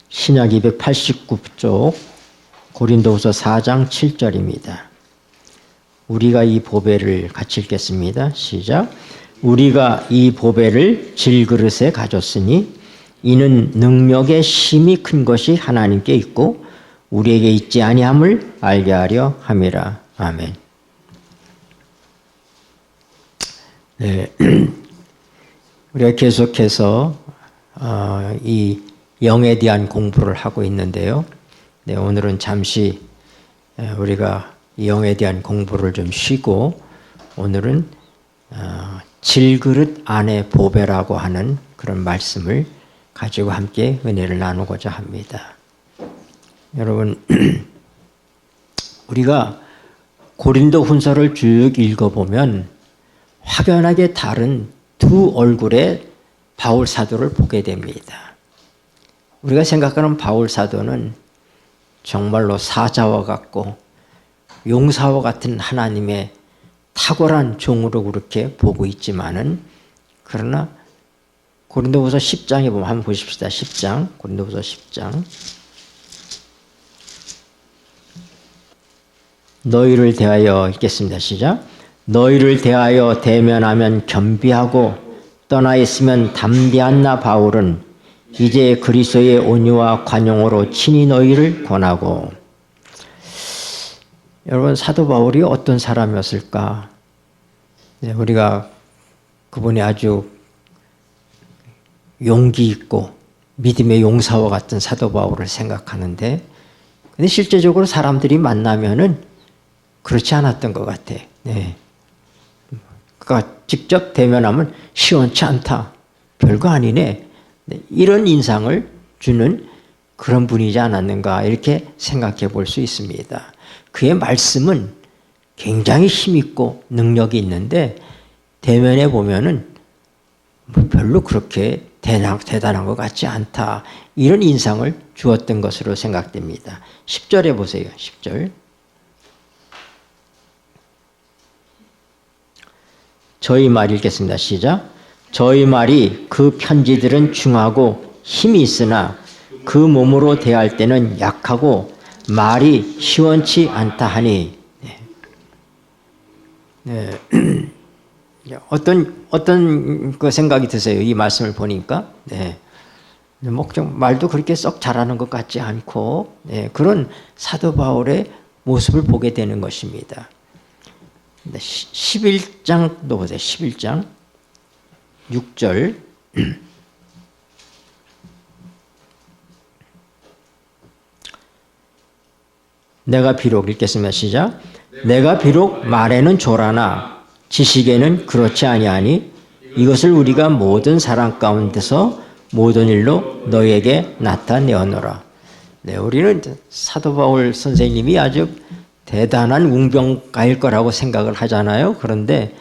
신약 289쪽 고린도후서 4장 7절입니다. 우리가 이 보배를 같이 읽겠습니다. 시작. 우리가 이 보배를 질그릇에 가졌으니 이는 능력의 힘이 큰 것이 하나님께 있고 우리에게 있지 아니함을 알게 하려 함이라. 아멘. 네. 우리가 계속해서 이 영에 대한 공부를 하고 있는데요. 네, 오늘은 잠시 우리가 이 영에 대한 공부를 좀 쉬고 오늘은 질그릇 안에 보배라고 하는 그런 말씀을 가지고 함께 은혜를 나누고자 합니다. 여러분, 우리가 고린도 훈서를 쭉 읽어보면 확연하게 다른 두 얼굴의 바울 사도를 보게 됩니다. 우리가 생각하는 바울 사도는 정말로 사자와 같고 용사와 같은 하나님의 탁월한 종으로 그렇게 보고 있지만은, 그러나 고린도후서 10장에 보면 한번 보십시다. 10장, 고린도후서 10장. 너희를 대하여 읽겠습니다. 시작. 너희를 대하여 대면하면 겸비하고 떠나 있으면 담대한 나 바울은 이제 그리스도의 온유와 관용으로 친히 너희를 권하고. 여러분, 사도 바울이 어떤 사람이었을까? 네, 우리가 그분이 아주 용기 있고 믿음의 용사와 같은 사도 바울을 생각하는데, 근데 실제적으로 사람들이 만나면은 그렇지 않았던 것 같아. 네. 그러니까 직접 대면하면 시원치 않다. 별거 아니네. 네, 이런 인상을 주는 그런 분이지 않았는가, 이렇게 생각해 볼 수 있습니다. 그의 말씀은 굉장히 힘있고 능력이 있는데 대면해 보면은 별로 그렇게 대단한 것 같지 않다. 이런 인상을 주었던 것으로 생각됩니다. 10절에 보세요. 10절. 저희 말 읽겠습니다. 시작. 저희 말이 그 편지들은 중하고 힘이 있으나 그 몸으로 대할 때는 약하고 말이 시원치 않다 하니. 네. 어떤 그 생각이 드세요? 이 말씀을 보니까. 네. 말도 그렇게 썩 잘하는 것 같지 않고, 네, 그런 사도 바울의 모습을 보게 되는 것입니다. 11장도 보세요. 11장 6절. 내가 비록 읽겠습니다. 시작. 내가 비록 말에는 조라나 지식에는 그렇지 아니하니 이것을 우리가 모든 사람 가운데서 모든 일로 너희에게 나타내어노라. 네, 우리는 사도 바울 선생님이 아주 대단한 웅병가일 거라고 생각을 하잖아요. 그런데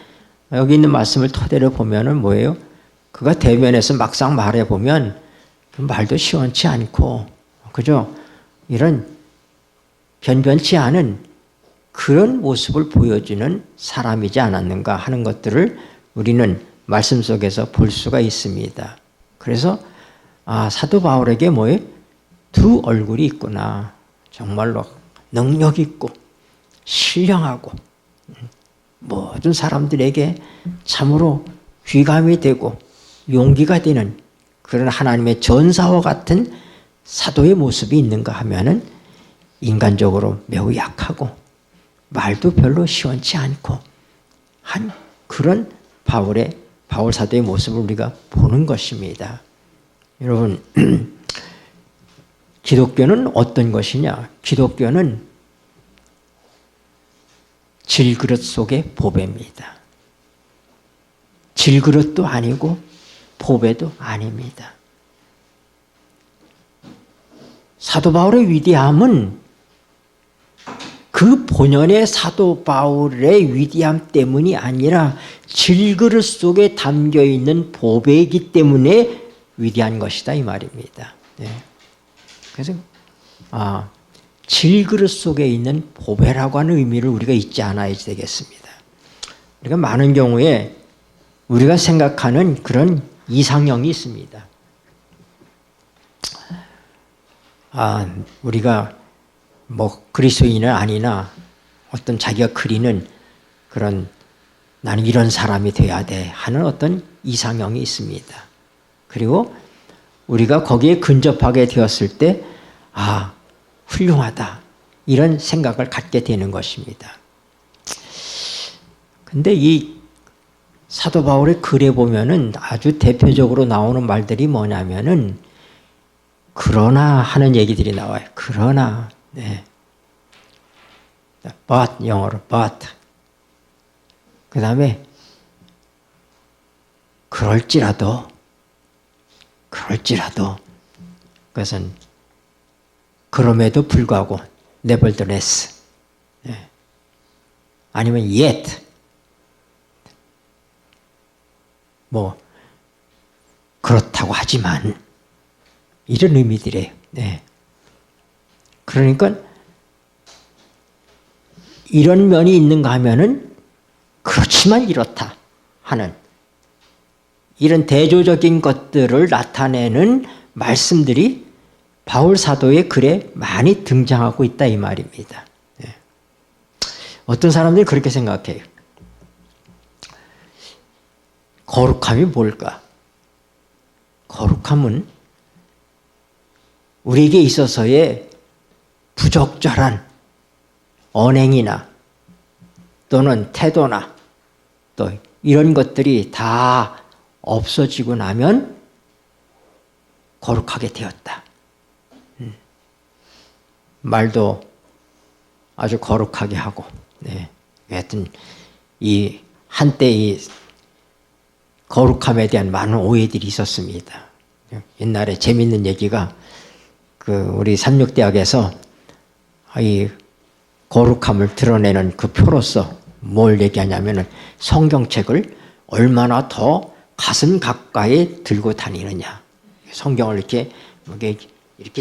여기 있는 말씀을 토대로 보면은 뭐예요? 그가 대면에서 막상 말해보면 그 말도 시원치 않고, 그죠? 이런 변변치 않은 그런 모습을 보여주는 사람이지 않았는가 하는 것들을 우리는 말씀 속에서 볼 수가 있습니다. 그래서 사도 바울에게 뭐예요? 두 얼굴이 있구나. 정말로 능력 있고 신령하고 모든 사람들에게 참으로 귀감이 되고 용기가 되는 그런 하나님의 전사와 같은 사도의 모습이 있는가 하면은 인간적으로 매우 약하고 말도 별로 시원치 않고 한 그런 바울 사도의 모습을 우리가 보는 것입니다. 여러분, 기독교는 어떤 것이냐? 기독교는 질그릇 속의 보배입니다. 질그릇도 아니고 보배도 아닙니다. 사도 바울의 위대함은 그 본연의 사도 바울의 위대함 때문이 아니라 질그릇 속에 담겨있는 보배이기 때문에 위대한 것이다, 이 말입니다. 네. 그래서 질그릇 속에 있는 보배라고 하는 의미를 우리가 잊지 않아야 되겠습니다. 우리가 많은 경우에 우리가 생각하는 그런 이상형이 있습니다. 우리가 뭐 그리스도인은 아니나 어떤 자기가 그리는 그런 나는 이런 사람이 돼야 돼 하는 어떤 이상형이 있습니다. 그리고 우리가 거기에 근접하게 되었을 때 훌륭하다 이런 생각을 갖게 되는 것입니다. 근데 이 사도 바울의 글에 보면은 아주 대표적으로 나오는 말들이 뭐냐면은 그러나 하는 얘기들이 나와요. 그러나, 네. but, 영어로 but. 그 다음에 그럴지라도, 그것은 그럼에도 불구하고 nevertheless. 네. 아니면 yet. 뭐 그렇다고 하지만 이런 의미들이에요. 네. 그러니까 이런 면이 있는가 하면은 그렇지만 이렇다 하는 이런 대조적인 것들을 나타내는 말씀들이 바울 사도의 글에 많이 등장하고 있다 이 말입니다. 네. 어떤 사람들이 그렇게 생각해요. 거룩함이 뭘까? 거룩함은 우리에게 있어서의 부적절한 언행이나 또는 태도나 또 이런 것들이 다 없어지고 나면 거룩하게 되었다. 말도 아주 거룩하게 하고, 네. 하여튼 이 한때 이 거룩함에 대한 많은 오해들이 있었습니다. 옛날에 재밌는 얘기가 우리 삼육대학에서 이 거룩함을 드러내는 그 표로서 뭘 얘기하냐면은 성경책을 얼마나 더 가슴 가까이 들고 다니느냐. 성경을 이렇게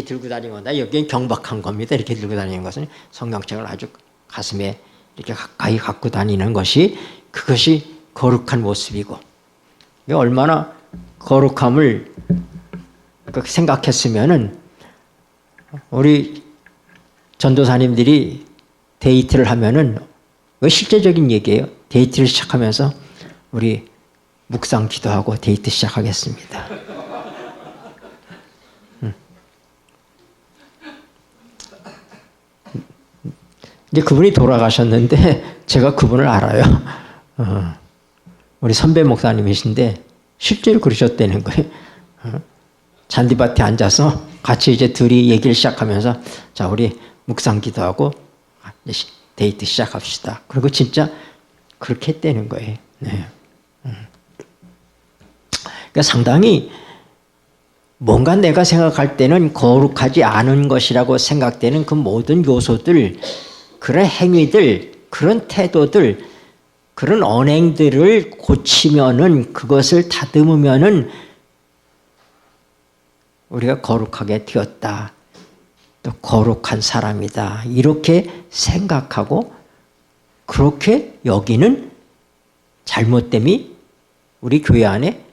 들고 다니는 거다. 여기는 경박한 겁니다. 이렇게 들고 다니는 것은 성경책을 아주 가슴에 이렇게 가까이 갖고 다니는 것이 그것이 거룩한 모습이고 얼마나 거룩함을 생각했으면은 우리 전도사님들이 데이트를 하면은 실제적인 얘기예요. 데이트를 시작하면서 우리 묵상 기도하고 데이트 시작하겠습니다. 이제 그분이 돌아가셨는데 제가 그분을 알아요. 우리 선배 목사님이신데 실제로 그러셨다는 거예요. 잔디밭에 앉아서 같이 이제 둘이 얘기를 시작하면서 자 우리 묵상 기도하고 데이트 시작합시다. 그리고 진짜 그렇게 했다는 거예요. 네. 그러니까 상당히 뭔가 내가 생각할 때는 거룩하지 않은 것이라고 생각되는 그 모든 요소들, 그런 행위들, 그런 태도들, 그런 언행들을 고치면은 그것을 다듬으면은 우리가 거룩하게 되었다. 또 거룩한 사람이다. 이렇게 생각하고 그렇게 여기는 잘못됨이 우리 교회 안에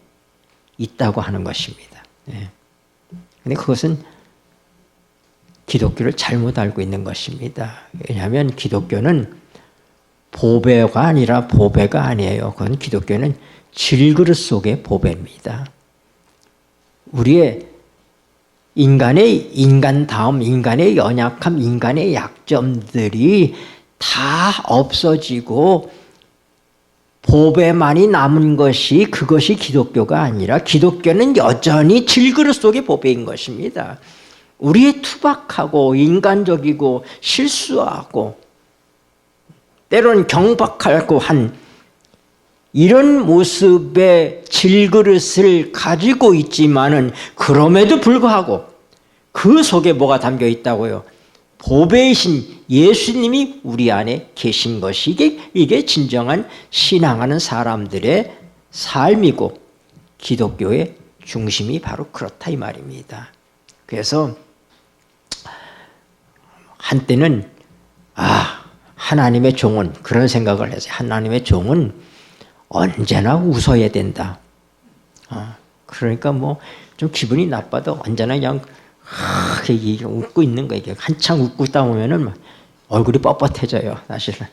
있다고 하는 것입니다. 네. 근데 그것은 기독교를 잘못 알고 있는 것입니다. 왜냐하면 기독교는 보배가 아니라 보배가 아니에요. 그건 기독교는 질그릇 속의 보배입니다. 우리의 인간다움, 인간의 연약함, 인간의 약점들이 다 없어지고 보배만이 남은 것이 그것이 기독교가 아니라 기독교는 여전히 질그릇 속의 보배인 것입니다. 우리의 투박하고 인간적이고 실수하고 때로는 경박하고 한 이런 모습의 질그릇을 가지고 있지만은 그럼에도 불구하고 그 속에 뭐가 담겨 있다고요? 보배이신 예수님이 우리 안에 계신 것이 이게 진정한 신앙하는 사람들의 삶이고 기독교의 중심이 바로 그렇다 이 말입니다. 그래서 한때는 하나님의 종은 그런 생각을 했어요. 하나님의 종은 언제나 웃어야 된다. 그러니까 뭐 좀 기분이 나빠도 언제나 그냥 이게 웃고 있는 거예요. 이게 한창 웃고 있다 보면은 막 얼굴이 뻣뻣해져요, 사실은.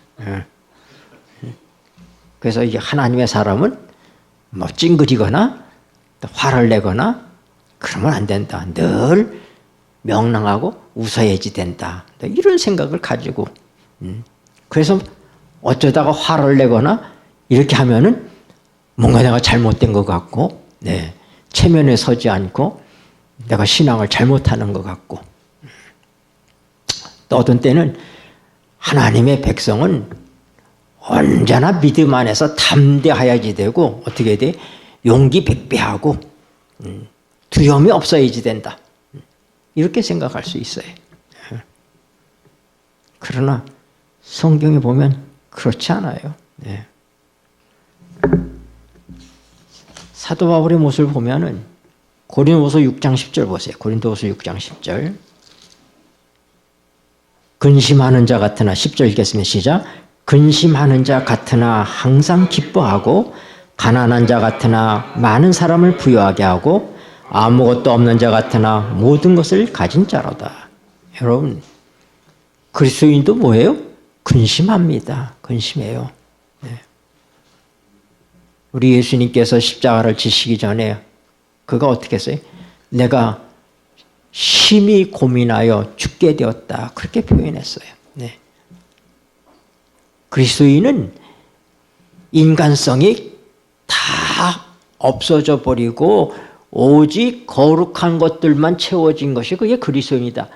그래서 이게 하나님의 사람은 뭐 찡그리거나 화를 내거나 그러면 안 된다. 늘 명랑하고 웃어야지 된다. 이런 생각을 가지고 그래서 어쩌다가 화를 내거나 이렇게 하면은 뭔가 내가 잘못된 것 같고, 네, 체면에 서지 않고 내가 신앙을 잘못하는 것 같고, 또 어떤 때는 하나님의 백성은 언제나 믿음 안에서 담대해야지 되고 어떻게 돼? 용기 백배하고 두려움이 없어야지 된다. 이렇게 생각할 수 있어요. 그러나 성경에 보면 그렇지 않아요. 네. 사도 바울의 모습을 보면은 고린도후서 6장 10절 보세요. 고린도후서 6장 10절. 근심하는 자 같으나 10절 읽겠습니다. 시작. 근심하는 자 같으나 항상 기뻐하고 가난한 자 같으나 많은 사람을 부유하게 하고 아무것도 없는 자 같으나 모든 것을 가진 자로다. 여러분, 그리스도인도 뭐예요? 근심합니다. 근심해요. 네. 우리 예수님께서 십자가를 지시기 전에 그가 어떻게 했어요? 내가 심히 고민하여 죽게 되었다. 그렇게 표현했어요. 네. 그리스도인은 인간성이 다 없어져 버리고 오직 거룩한 것들만 채워진 것이 그게 그리스도인이다.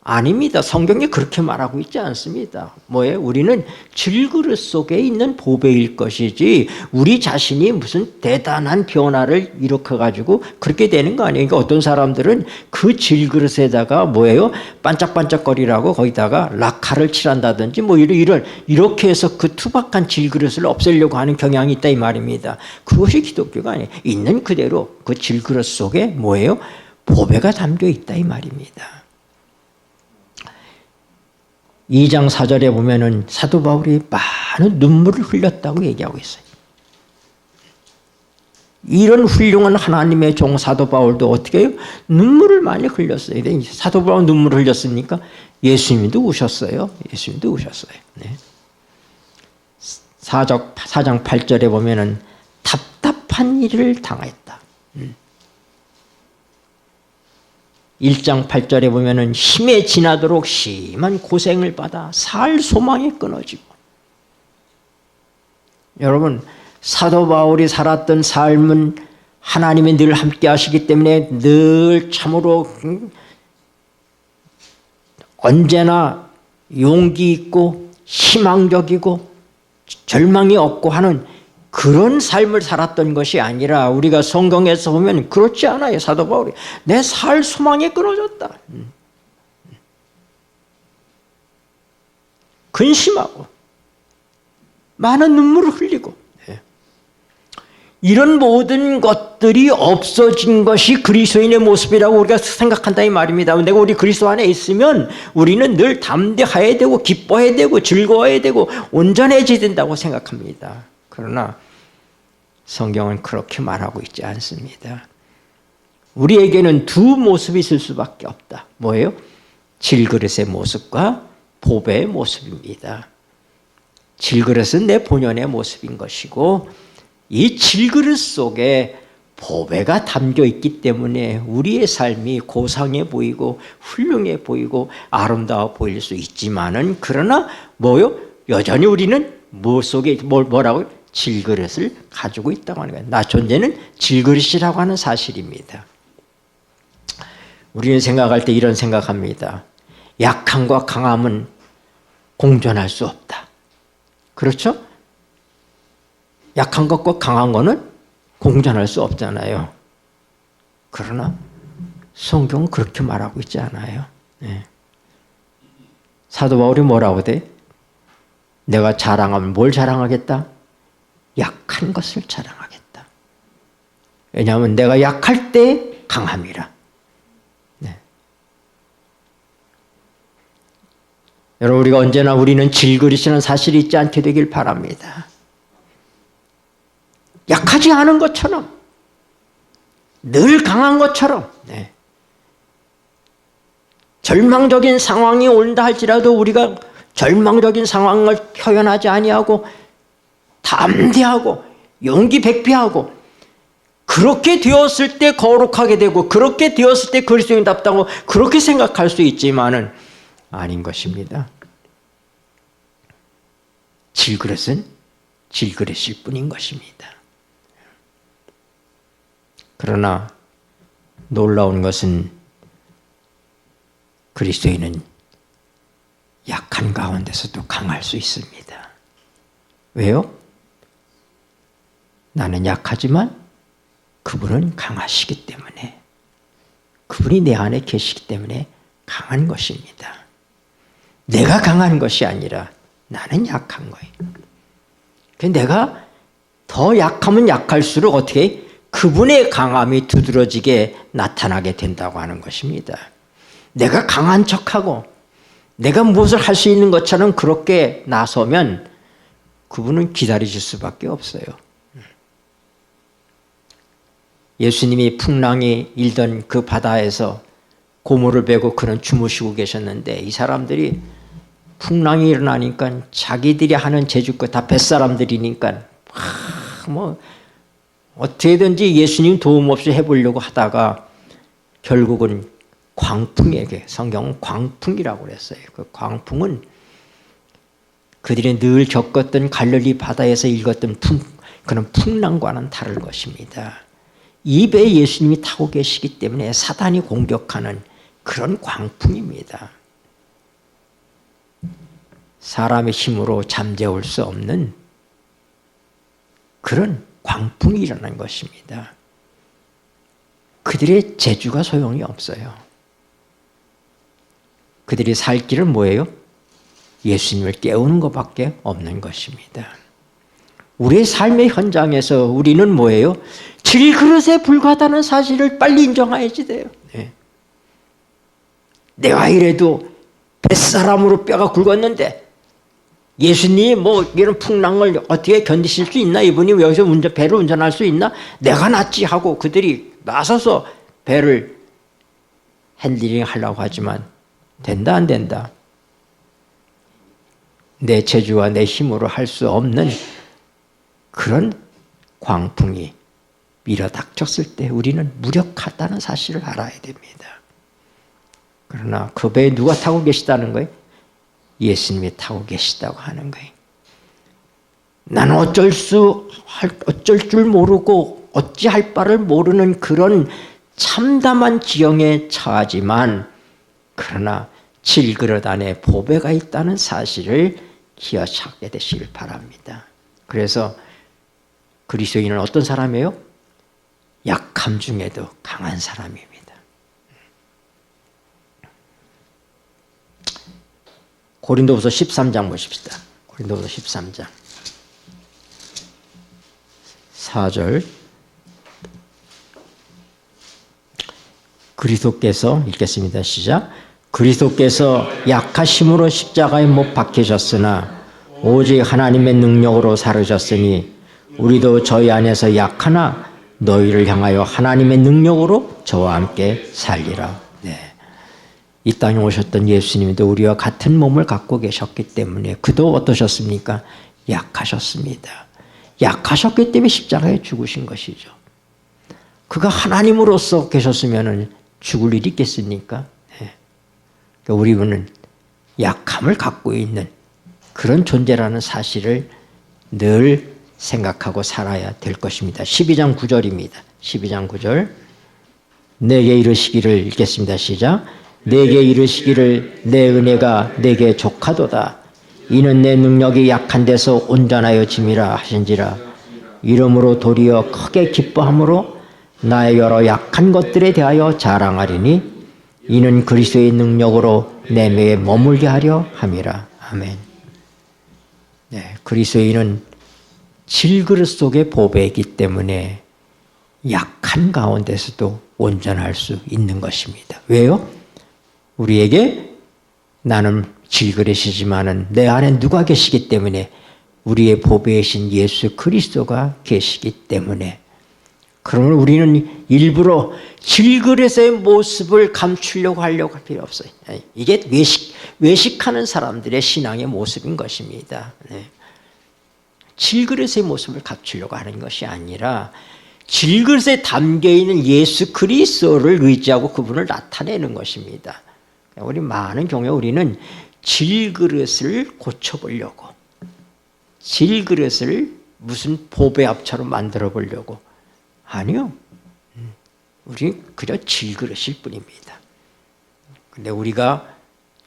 아닙니다. 성경에 그렇게 말하고 있지 않습니다. 뭐예요? 우리는 질그릇 속에 있는 보배일 것이지 우리 자신이 무슨 대단한 변화를 일으켜가지고 그렇게 되는 거 아니에요. 그러니까 어떤 사람들은 그 질그릇에다가 뭐예요? 반짝반짝거리라고 거기다가 락화를 칠한다든지 뭐 이렇게 해서 그 투박한 질그릇을 없애려고 하는 경향이 있다 이 말입니다. 그것이 기독교가 아니에요. 있는 그대로 그 질그릇 속에 뭐예요? 보배가 담겨 있다 이 말입니다. 2장 4절에 보면은 사도 바울이 많은 눈물을 흘렸다고 얘기하고 있어요. 이런 훌륭한 하나님의 종 사도 바울도 어떻게 해요? 눈물을 많이 흘렸어요. 사도 바울은 눈물을 흘렸으니까 예수님도 우셨어요. 예수님도 우셨어요. 네. 4장 8절에 보면은 답답한 일을 당했다. 1장 8절에 보면은 힘에 지나도록 심한 고생을 받아 살 소망이 끊어지고. 여러분, 사도 바울이 살았던 삶은 하나님이 늘 함께 하시기 때문에 늘 참으로 언제나 용기 있고 희망적이고 절망이 없고 하는 그런 삶을 살았던 것이 아니라 우리가 성경에서 보면 그렇지 않아요. 사도 바울이 내 살 소망이 끊어졌다. 근심하고 많은 눈물을 흘리고 이런 모든 것들이 없어진 것이 그리스도인의 모습이라고 우리가 생각한다 이 말입니다. 내가 우리 그리스도 안에 있으면 우리는 늘 담대해야 되고 기뻐해야 되고 즐거워야 되고 온전해져야 된다고 생각합니다. 그러나 성경은 그렇게 말하고 있지 않습니다. 우리에게는 두 모습이 있을 수밖에 없다. 뭐예요? 질그릇의 모습과 보배의 모습입니다. 질그릇은 내 본연의 모습인 것이고 이 질그릇 속에 보배가 담겨 있기 때문에 우리의 삶이 고상해 보이고 훌륭해 보이고 아름다워 보일 수 있지만은 그러나 뭐요? 여전히 우리는 뭐 속에 뭐라고요? 질그릇을 가지고 있다고 하는 거예요. 나 존재는 질그릇이라고 하는 사실입니다. 우리는 생각할 때 이런 생각합니다. 약함과 강함은 공존할 수 없다. 그렇죠? 약한 것과 강한 거는 공존할 수 없잖아요. 그러나 성경은 그렇게 말하고 있지 않아요. 네. 사도 바울이 뭐라고 돼? 내가 자랑하면 뭘 자랑하겠다? 약한 것을 자랑하겠다. 왜냐하면 내가 약할 때 강함이라. 네. 여러분 우리가 언제나 우리는 질그릇이라는 사실이 있지 않게 되길 바랍니다. 약하지 않은 것처럼 늘 강한 것처럼 네. 절망적인 상황이 온다 할지라도 우리가 절망적인 상황을 표현하지 아니하고 담대하고 용기 백배하고 그렇게 되었을 때 거룩하게 되고 그렇게 되었을 때 그리스도인답다고 그렇게 생각할 수 있지만은 아닌 것입니다. 질그릇은 질그릇일 뿐인 것입니다. 그러나 놀라운 것은 그리스도인은 약한 가운데서도 강할 수 있습니다. 왜요? 나는 약하지만 그분은 강하시기 때문에, 그분이 내 안에 계시기 때문에 강한 것입니다. 내가 강한 것이 아니라 나는 약한 거예요. 내가 더 약하면 약할수록 어떻게 그분의 강함이 두드러지게 나타나게 된다고 하는 것입니다. 내가 강한 척하고 내가 무엇을 할 수 있는 것처럼 그렇게 나서면 그분은 기다리실 수밖에 없어요. 예수님이 풍랑이 일던 그 바다에서 고무를 베고 그는 주무시고 계셨는데 이 사람들이 풍랑이 일어나니까 자기들이 하는 제주껏 다 뱃사람들이니까 뭐 어떻게든지 예수님 도움 없이 해보려고 하다가 결국은 광풍에게, 성경은 광풍이라고 그랬어요. 그 광풍은 그들이 늘 겪었던 갈릴리 바다에서 읽었던 그런 풍랑과는 다를 것입니다. 이 배에 예수님이 타고 계시기 때문에 사단이 공격하는 그런 광풍입니다. 사람의 힘으로 잠재울 수 없는 그런 광풍이 일어난 것입니다. 그들의 재주가 소용이 없어요. 그들이 살 길은 뭐예요? 예수님을 깨우는 것밖에 없는 것입니다. 우리의 삶의 현장에서 우리는 뭐예요? 질그릇에 불과하다는 사실을 빨리 인정해야지 돼요. 네. 내가 이래도 뱃사람으로 뼈가 굵었는데 예수님이 뭐 이런 풍랑을 어떻게 견디실 수 있나? 이분이 여기서 배를 운전할 수 있나? 내가 낫지 하고 그들이 나서서 배를 핸들링 하려고 하지만 된다 안 된다? 내 재주와 내 힘으로 할 수 없는 그런 광풍이 밀어닥쳤을 때 우리는 무력하다는 사실을 알아야 됩니다. 그러나 그 배에 누가 타고 계시다는 거예요? 예수님이 타고 계시다고 하는 거예요. 나는 어쩔 줄 모르고 어찌할 바를 모르는 그런 참담한 지경에 처하지만 그러나 질그릇 안에 보배가 있다는 사실을 기억하게 되시길 바랍니다. 그래서 그리스도인은 어떤 사람이에요? 약함 중에도 강한 사람입니다. 고린도후서 13장 보십시다. 고린도후서 13장 4절 그리스도께서 읽겠습니다. 시작. 그리스도께서 약하심으로 십자가에 못 박히셨으나 오직 하나님의 능력으로 살으셨으니 우리도 저희 안에서 약하나 너희를 향하여 하나님의 능력으로 저와 함께 살리라. 네. 이 땅에 오셨던 예수님도 우리와 같은 몸을 갖고 계셨기 때문에 그도 어떠셨습니까? 약하셨습니다. 약하셨기 때문에 십자가에 죽으신 것이죠. 그가 하나님으로서 계셨으면 죽을 일이 있겠습니까? 네. 그러니까 우리는 약함을 갖고 있는 그런 존재라는 사실을 늘 생각하고 살아야 될 것입니다. 12장 9절입니다. 12장 9절 내게 이르시기를 읽겠습니다. 시작. 내게 이르시기를 내 은혜가 내게 족하도다. 이는 내 능력이 약한 데서 온전하여 짐이라 하신지라. 이러므로 도리어 크게 기뻐함으로 나의 여러 약한 것들에 대하여 자랑하리니 이는 그리스도의 능력으로 내 매에 머물게 하려 함이라. 아멘. 네, 그리스도인은 질그릇 속의 보배이기 때문에 약한 가운데서도 온전할 수 있는 것입니다. 왜요? 우리에게 나는 질그릇이지만은 내 안에 누가 계시기 때문에 우리의 보배이신 예수 그리스도가 계시기 때문에 그러면 우리는 일부러 질그릇의 모습을 감추려고 하려고 할 필요 없어요. 이게 외식하는 사람들의 신앙의 모습인 것입니다. 네. 질그릇의 모습을 감추려고 하는 것이 아니라 질그릇에 담겨있는 예수 그리스도를 의지하고 그분을 나타내는 것입니다. 우리 많은 경우에 우리는 질그릇을 고쳐보려고, 질그릇을 무슨 보배합처럼 만들어 보려고. 아니요. 우리 그저 질그릇일 뿐입니다. 근데 우리가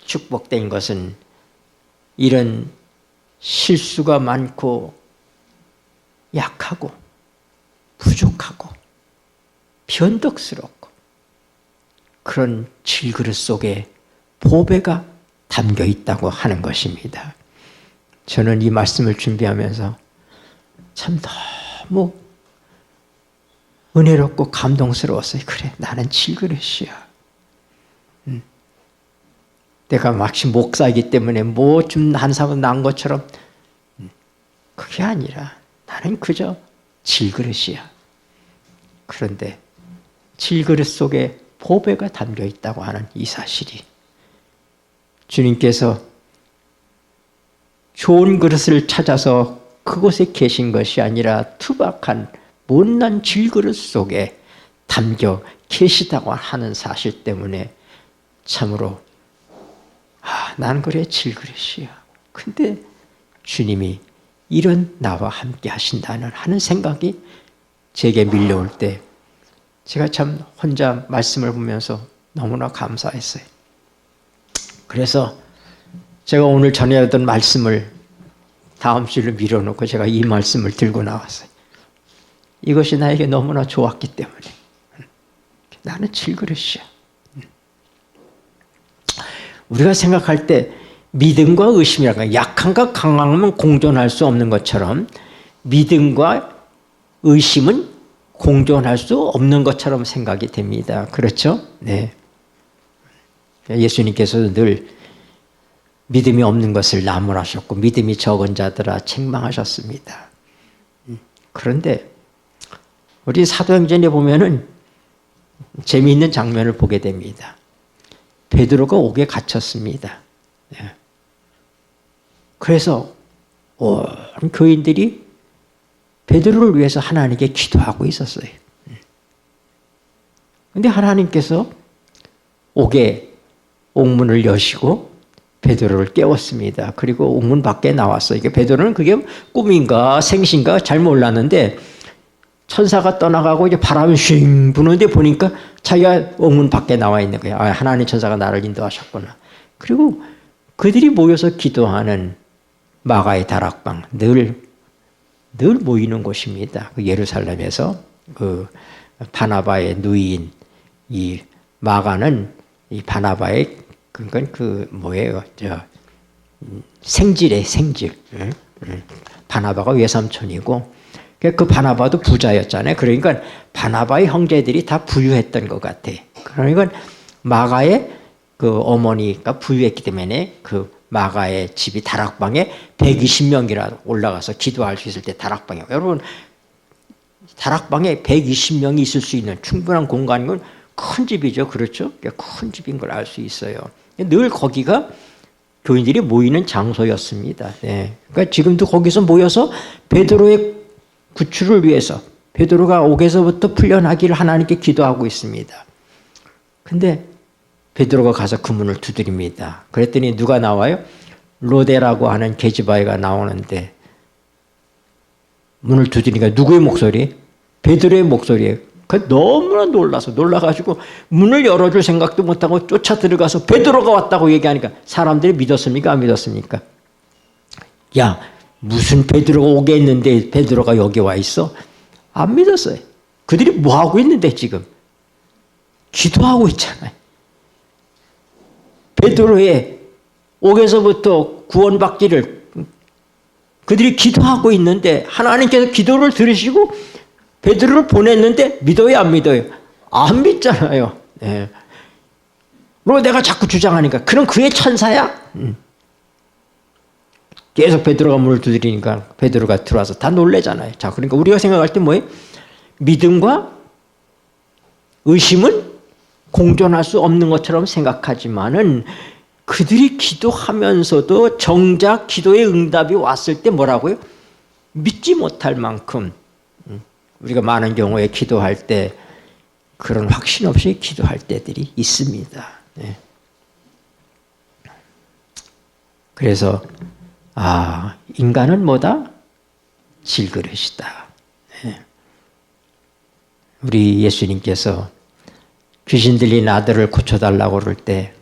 축복된 것은 이런 실수가 많고 약하고 부족하고 변덕스럽고 그런 질그릇 속에 보배가 담겨 있다고 하는 것입니다. 저는 이 말씀을 준비하면서 참 너무 은혜롭고 감동스러웠어요. 그래, 나는 질그릇이야. 내가 마치 목사이기 때문에 뭐 좀 한 사람 난 것처럼, 그게 아니라 나는 그저 질그릇이야. 그런데 질그릇 속에 보배가 담겨 있다고 하는 이 사실이, 주님께서 좋은 그릇을 찾아서 그곳에 계신 것이 아니라 투박한 못난 질그릇 속에 담겨 계시다고 하는 사실 때문에 참으로 나는 그래 질그릇이야. 근데 주님이 이런 나와 함께 하신다는 하는 생각이 제게 밀려올 때 제가 참 혼자 말씀을 보면서 너무나 감사했어요. 그래서 제가 오늘 전해야 하던 말씀을 다음 주를 미뤄놓고 제가 이 말씀을 들고 나왔어요. 이것이 나에게 너무나 좋았기 때문에 나는 질그릇이야. 우리가 생각할 때 믿음과 의심이라는 약함과 강함은 공존할 수 없는 것처럼 믿음과 의심은 공존할 수 없는 것처럼 생각이 됩니다. 그렇죠? 네. 예수님께서도 늘 믿음이 없는 것을 나무라셨고 믿음이 적은 자들아 책망하셨습니다. 그런데 우리 사도행전에 보면은 재미있는 장면을 보게 됩니다. 베드로가 옥에 갇혔습니다. 그래서 온 교인들이 베드로를 위해서 하나님께 기도하고 있었어요. 그런데 하나님께서 옥에 옥문을 여시고 베드로를 깨웠습니다. 그리고 옥문 밖에 나왔어요. 베드로는 그게 꿈인가 생신가 잘 몰랐는데 천사가 떠나가고 이제 바람이 쉥 부는데 보니까 자기가 옥문 밖에 나와 있는 거예요. 하나님 천사가 나를 인도하셨구나. 그리고 그들이 모여서 기도하는 마가의 다락방, 늘 모이는 곳입니다. 그 예루살렘에서 그 바나바의 누이인 이 마가는 이 바나바의 그건 그 뭐예요? 생질의 생질. 바나바가 외삼촌이고 그 바나바도 부자였잖아요. 그러니까 바나바의 형제들이 다 부유했던 것 같아. 그러니까 마가의 그 어머니가 부유했기 때문에 그 마가의 집이 다락방에 120명이라 올라가서 기도할 수 있을 때 다락방에, 여러분 다락방에 120명이 있을 수 있는 충분한 공간인 건 큰 집이죠. 그렇죠? 큰 집인 걸 알 수 있어요. 늘 거기가 교인들이 모이는 장소였습니다. 네. 그러니까 지금도 거기서 모여서 베드로의 구출을 위해서 베드로가 옥에서부터 풀려나기를 하나님께 기도하고 있습니다. 근데 베드로가 가서 그 문을 두드립니다. 그랬더니 누가 나와요? 로데라고 하는 계집아이가 나오는데 문을 두드리니까 누구의 목소리? 베드로의 목소리예요. 너무나 놀라가지고 문을 열어줄 생각도 못하고 쫓아 들어가서 베드로가 왔다고 얘기하니까 사람들이 믿었습니까? 안 믿었습니까? 야, 무슨 베드로가 오게 했는데 베드로가 여기 와 있어? 안 믿었어요. 그들이 뭐 하고 있는데 지금? 기도하고 있잖아요. 베드로의 옥에서부터 구원받기를 그들이 기도하고 있는데 하나님께서 기도를 들으시고 베드로를 보냈는데 믿어요, 안 믿어요? 안 믿잖아요. 네. 뭐 내가 자꾸 주장하니까 그럼 그의 천사야? 계속 베드로가 문을 두드리니까 베드로가 들어와서 다 놀래잖아요. 자, 그러니까 우리가 생각할 때 뭐예요? 믿음과 의심은 공존할 수 없는 것처럼 생각하지만은 그들이 기도하면서도 정작 기도의 응답이 왔을 때 뭐라고요? 믿지 못할 만큼 우리가 많은 경우에 기도할 때 그런 확신 없이 기도할 때들이 있습니다. 네. 그래서 인간은 뭐다? 질그릇이다. 네. 우리 예수님께서 귀신 들린 아들을 고쳐달라고 그럴 때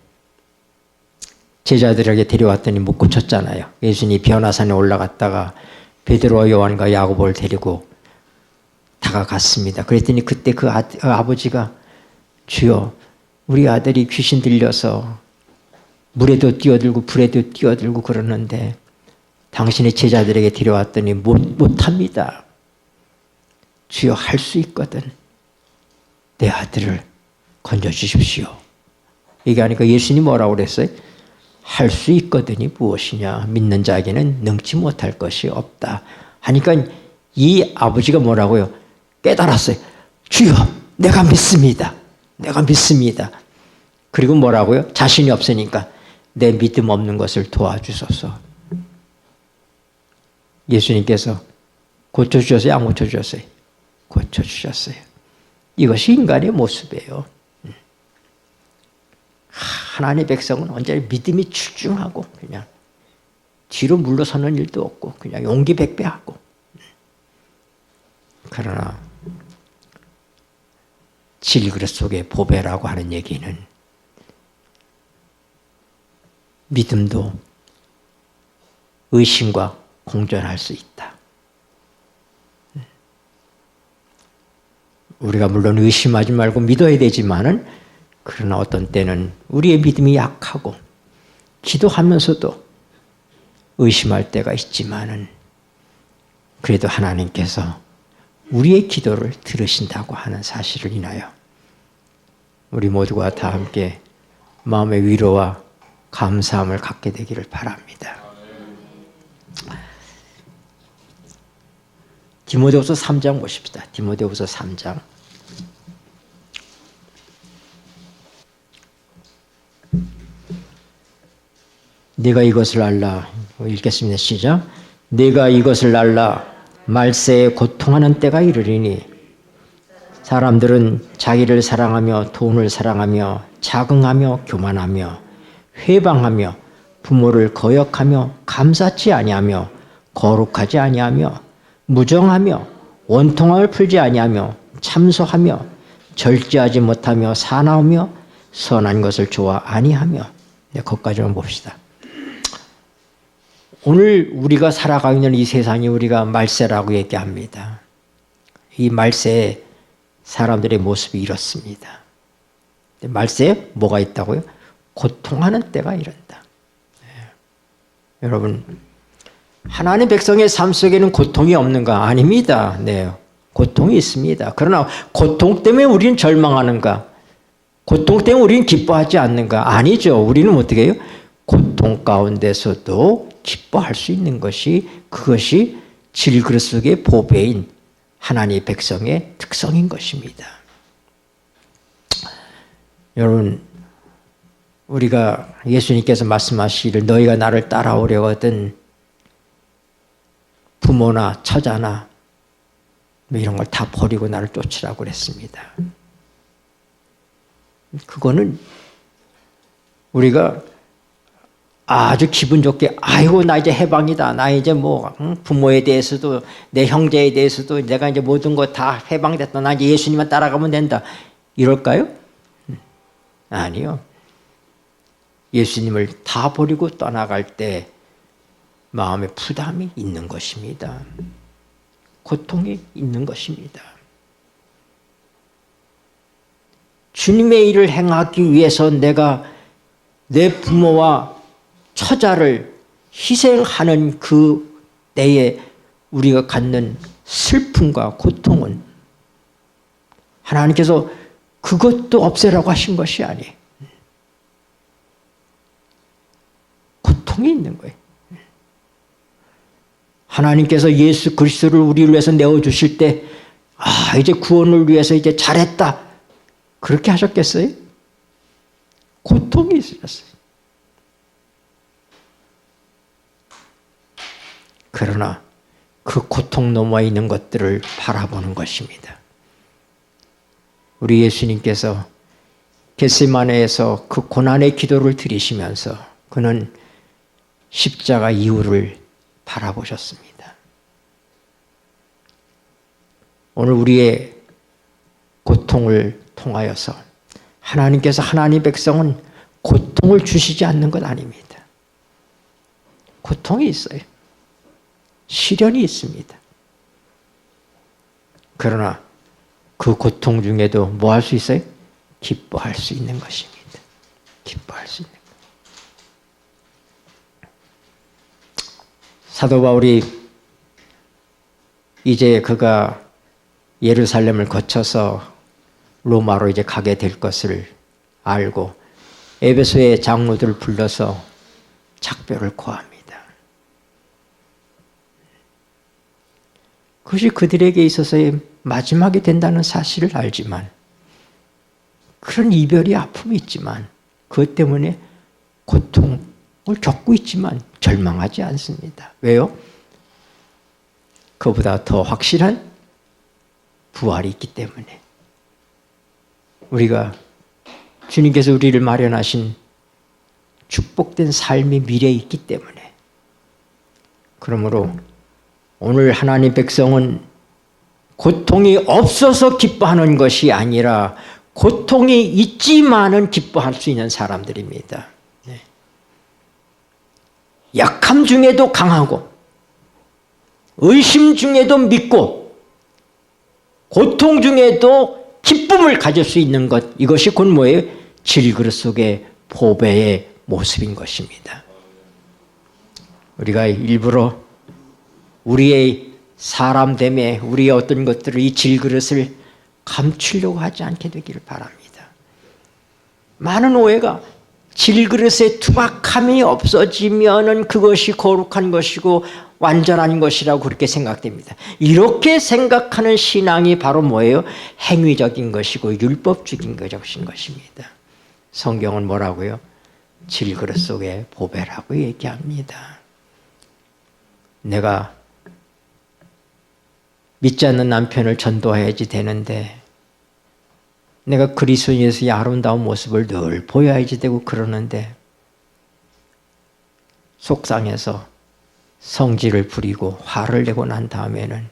제자들에게 데려왔더니 못 고쳤잖아요. 예수님이 변화산에 올라갔다가 베드로와 요한과 야고보를 데리고 다가갔습니다. 그랬더니 그때 그 아버지가 주여 우리 아들이 귀신 들려서 물에도 뛰어들고 불에도 뛰어들고 그러는데 당신의 제자들에게 데려왔더니 못합니다. 주여 할 수 있거든. 내 아들을 건져주십시오. 얘기하니까 예수님이 뭐라고 그랬어요? 할 수 있거든이 무엇이냐. 믿는 자에게는 능치 못할 것이 없다. 하니까 이 아버지가 뭐라고요? 깨달았어요. 주여 내가 믿습니다. 내가 믿습니다. 그리고 뭐라고요? 자신이 없으니까 내 믿음 없는 것을 도와주소서. 예수님께서 고쳐주셨어요? 안 고쳐주셨어요? 고쳐주셨어요. 이것이 인간의 모습이에요. 하나님의 백성은 언제나 믿음이 출중하고 그냥 뒤로 물러서는 일도 없고 그냥 용기 백배하고. 그러나 질그릇 속의 보배라고 하는 얘기는 믿음도 의심과 공존할 수 있다. 우리가 물론 의심하지 말고 믿어야 되지만은 그러나 어떤 때는 우리의 믿음이 약하고 기도하면서도 의심할 때가 있지만은 그래도 하나님께서 우리의 기도를 들으신다고 하는 사실을 인하여 우리 모두가 다 함께 마음의 위로와 감사함을 갖게 되기를 바랍니다. 디모데후서 3장 보십시다. 디모데후서 3장. 네가 이것을 알라. 읽겠습니다. 시작. 네가 이것을 알라. 말세에 고통하는 때가 이르리니 사람들은 자기를 사랑하며 돈을 사랑하며 자긍하며 교만하며 회방하며 부모를 거역하며 감사치 아니하며 거룩하지 아니하며 무정하며 원통함을 풀지 아니하며 참소하며 절제하지 못하며 사나우며 선한 것을 좋아 아니하며. 네, 거기까지만 봅시다. 오늘 우리가 살아가고 있는 이 세상이 우리가 말세라고 얘기합니다. 이 말세에 사람들의 모습이 이렇습니다. 말세에 뭐가 있다고요? 고통하는 때가 이른다. 네. 여러분, 하나님 백성의 삶 속에는 고통이 없는가? 아닙니다. 네, 고통이 있습니다. 그러나 고통 때문에 우리는 절망하는가? 고통 때문에 우리는 기뻐하지 않는가? 아니죠. 우리는 어떻게 해요? 고통 가운데서도 기뻐할 수 있는 것이 그것이 질그릇 속의 보배인 하나님의 백성의 특성인 것입니다. 여러분, 우리가 예수님께서 말씀하시기를 너희가 나를 따라오려거든 부모나 처자나 이런 걸 다 버리고 나를 쫓으라고 그랬습니다. 그거는 우리가 아주 기분 좋게 아이고 나 이제 해방이다. 나 이제 뭐 부모에 대해서도 내 형제에 대해서도 내가 이제 모든 거 다 해방됐다. 나 이제 예수님만 따라가면 된다. 이럴까요? 아니요. 예수님을 다 버리고 떠나갈 때 마음에 부담이 있는 것입니다. 고통이 있는 것입니다. 주님의 일을 행하기 위해서 내가 내 부모와 처자를 희생하는 그 때에 우리가 갖는 슬픔과 고통은 하나님께서 그것도 없애라고 하신 것이 아니에요. 고통이 있는 거예요. 하나님께서 예수 그리스도를 우리를 위해서 내어주실 때 이제 구원을 위해서 이제 잘했다. 그렇게 하셨겠어요? 고통이 있으셨어요. 그러나 그 고통 너머에 있는 것들을 바라보는 것입니다. 우리 예수님께서 겟세마네에서 그 고난의 기도를 드리시면서 그는 십자가 이후를 바라보셨습니다. 오늘 우리의 고통을 통하여서 하나님께서 하나님 백성은 고통을 주시지 않는 것 아닙니다. 고통이 있어요. 시련이 있습니다. 그러나 그 고통 중에도 뭐 할 수 있어요? 기뻐할 수 있는 것입니다. 기뻐할 수 있는 것. 사도 바울이 이제 그가 예루살렘을 거쳐서 로마로 이제 가게 될 것을 알고 에베소의 장로들을 불러서 작별을 고합니다. 그것이 그들에게 있어서의 마지막이 된다는 사실을 알지만 그런 이별이 아픔이 있지만 그것 때문에 고통을 겪고 있지만 절망하지 않습니다. 왜요? 그보다 더 확실한 부활이 있기 때문에 우리가 주님께서 우리를 마련하신 축복된 삶의 미래에 있기 때문에 그러므로 오늘 하나님 백성은 고통이 없어서 기뻐하는 것이 아니라 고통이 있지만은 기뻐할 수 있는 사람들입니다. 네. 약함 중에도 강하고 의심 중에도 믿고 고통 중에도 기쁨을 가질 수 있는 것, 이것이 곧 뭐예요? 질그릇 속의 보배의 모습인 것입니다. 우리가 일부러 우리의 사람됨에 우리의 어떤 것들을 이 질그릇을 감추려고 하지 않게 되기를 바랍니다. 많은 오해가 질그릇의 투박함이 없어지면은 그것이 거룩한 것이고 완전한 것이라고 그렇게 생각됩니다. 이렇게 생각하는 신앙이 바로 뭐예요? 행위적인 것이고 율법적인 것입니다. 성경은 뭐라고요? 질그릇 속의 보배라고 얘기합니다. 내가 믿지 않는 남편을 전도해야지 되는데 내가 그리스도인에서의 아름다운 모습을 늘 보여야지 되고 그러는데 속상해서 성질을 부리고 화를 내고 난 다음에는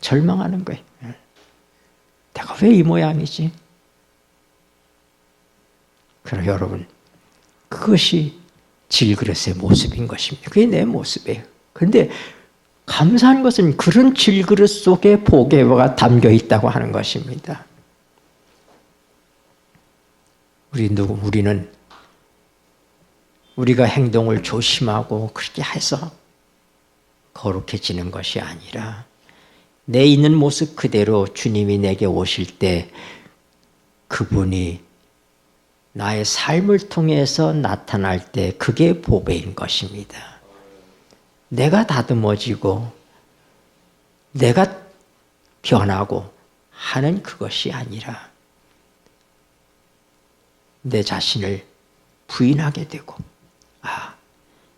절망하는 거예요. 내가 왜 이 모양이지? 그럼 여러분, 그것이 질그릇의 모습인 것입니다. 그게 내 모습이에요. 그런데 감사한 것은 그런 질그릇 속에 보배가 담겨 있다고 하는 것입니다. 우리는 우리가 행동을 조심하고 그렇게 해서 거룩해지는 것이 아니라 내 있는 모습 그대로 주님이 내게 오실 때 그분이 나의 삶을 통해서 나타날 때 그게 보배인 것입니다. 내가 다듬어지고 내가 변하고 하는 그것이 아니라 내 자신을 부인하게 되고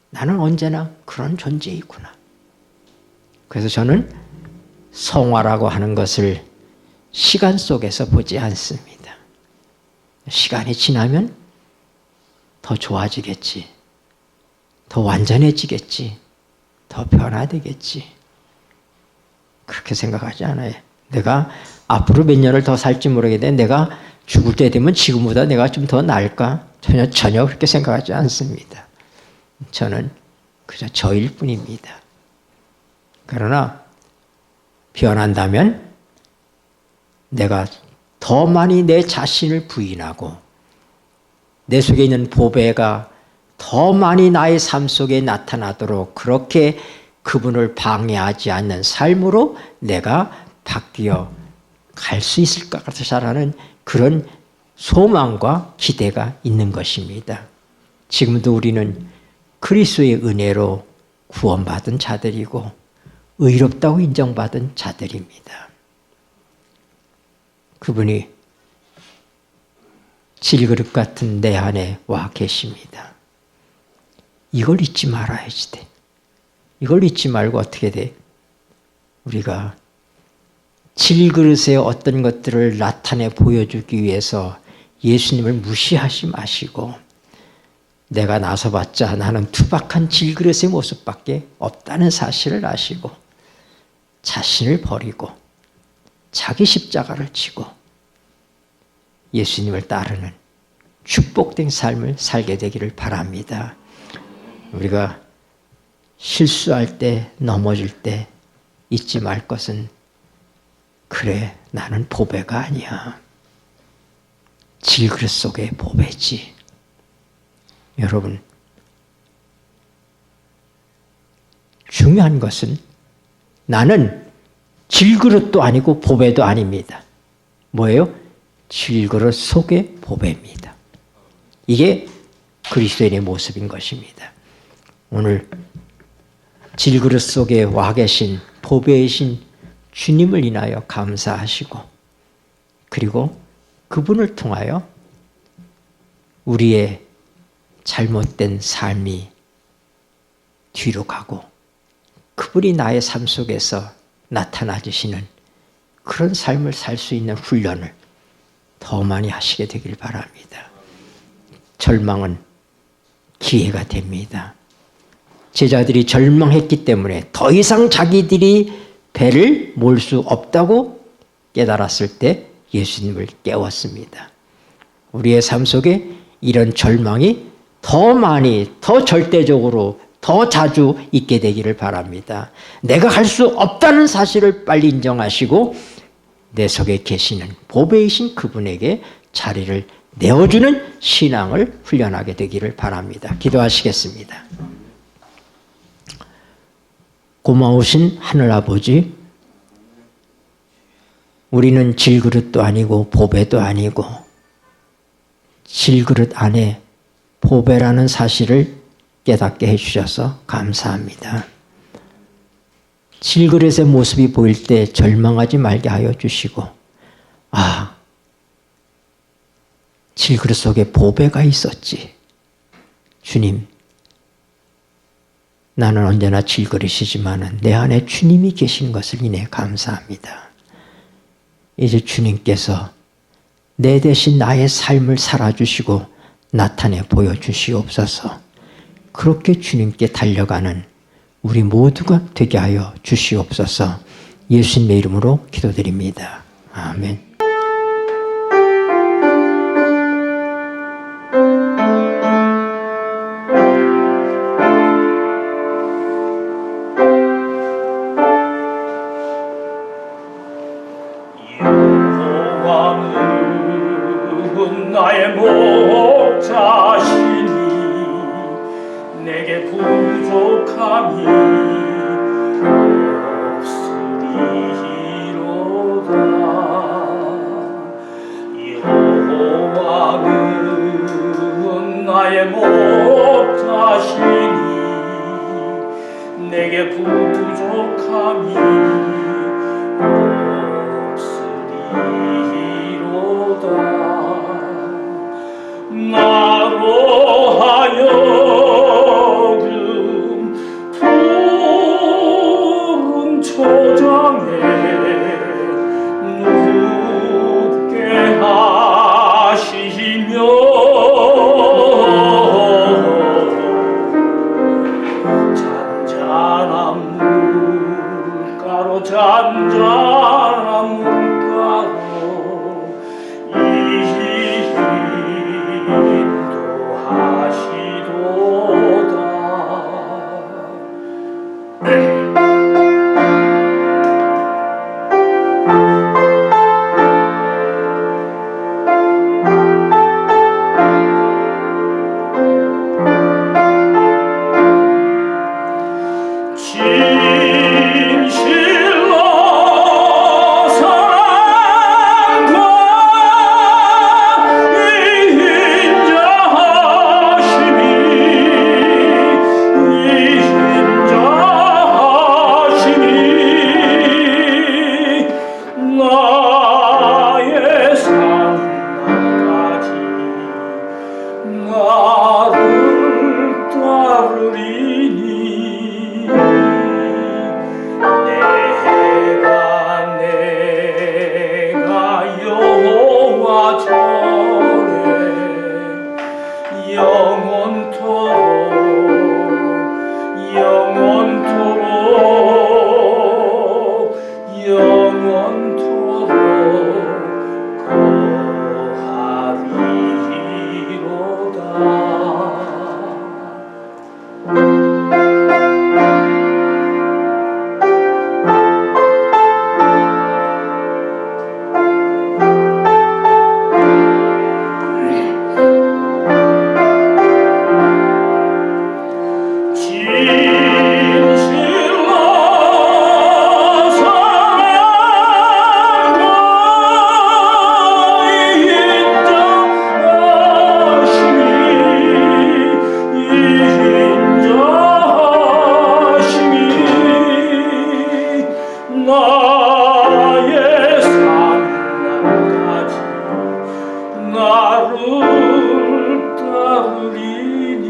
나는 언제나 그런 존재이구나. 그래서 저는 성화라고 하는 것을 시간 속에서 보지 않습니다. 시간이 지나면 더 좋아지겠지, 더 완전해지겠지, 더 변화되겠지, 그렇게 생각하지 않아요. 내가 앞으로 몇 년을 더 살지 모르겠는데 내가 죽을 때 되면 지금보다 내가 좀 더 나을까? 전혀 그렇게 생각하지 않습니다. 저는 그저 저일 뿐입니다. 그러나 변한다면 내가 더 많이 내 자신을 부인하고 내 속에 있는 보배가 더 많이 나의 삶 속에 나타나도록 그렇게 그분을 방해하지 않는 삶으로 내가 바뀌어 갈 수 있을 것 같아서라는 그런 소망과 기대가 있는 것입니다. 지금도 우리는 그리스도의 은혜로 구원받은 자들이고 의롭다고 인정받은 자들입니다. 그분이 질그릇 같은 내 안에 와 계십니다. 이걸 잊지 말아야지 돼. 이걸 잊지 말고 어떻게 돼? 우리가 질그릇의 어떤 것들을 나타내 보여주기 위해서 예수님을 무시하지 마시고, 내가 나서봤자 나는 투박한 질그릇의 모습밖에 없다는 사실을 아시고 자신을 버리고 자기 십자가를 지고 예수님을 따르는 축복된 삶을 살게 되기를 바랍니다. 우리가 실수할 때, 넘어질 때 잊지 말 것은, 그래, 나는 보배가 아니야. 질그릇 속의 보배지. 여러분, 중요한 것은 나는 질그릇도 아니고 보배도 아닙니다. 뭐예요? 질그릇 속의 보배입니다. 이게 그리스도인의 모습인 것입니다. 오늘 질그릇 속에 와 계신 보배이신 주님을 인하여 감사하시고, 그리고 그분을 통하여 우리의 잘못된 삶이 뒤로 가고 그분이 나의 삶 속에서 나타나 주시는 그런 삶을 살 수 있는 훈련을 더 많이 하시게 되길 바랍니다. 절망은 기회가 됩니다. 제자들이 절망했기 때문에 더 이상 자기들이 배를 몰 수 없다고 깨달았을 때 예수님을 깨웠습니다. 우리의 삶 속에 이런 절망이 더 많이, 더 절대적으로, 더 자주 있게 되기를 바랍니다. 내가 할 수 없다는 사실을 빨리 인정하시고 내 속에 계시는 보배이신 그분에게 자리를 내어주는 신앙을 훈련하게 되기를 바랍니다. 기도하시겠습니다. 고마우신 하늘아버지, 우리는 질그릇도 아니고 보배도 아니고 질그릇 안에 보배라는 사실을 깨닫게 해주셔서 감사합니다. 질그릇의 모습이 보일 때 절망하지 말게 하여 주시고, 아, 질그릇 속에 보배가 있었지. 주님, 나는 언제나 질그릇이지만 내 안에 주님이 계신 것을 인해 감사합니다. 이제 주님께서 내 대신 나의 삶을 살아주시고 나타내 보여주시옵소서. 그렇게 주님께 달려가는 우리 모두가 되게 하여 주시옵소서. 예수님의 이름으로 기도드립니다. 아멘. 여호와는 나의 목자시니 내게 부족함이 없으리로다. 여호와는 나의 목자시니 내게 부족함이 없으리로다. 나로 하여금 푸른 초장에 눕게 하시며 잔잔한 물가로 사랑과 인자하심이 따르리니 내가 여호와 전에 영원토록 거하리로다. 나의 산나까지 나를 따르리니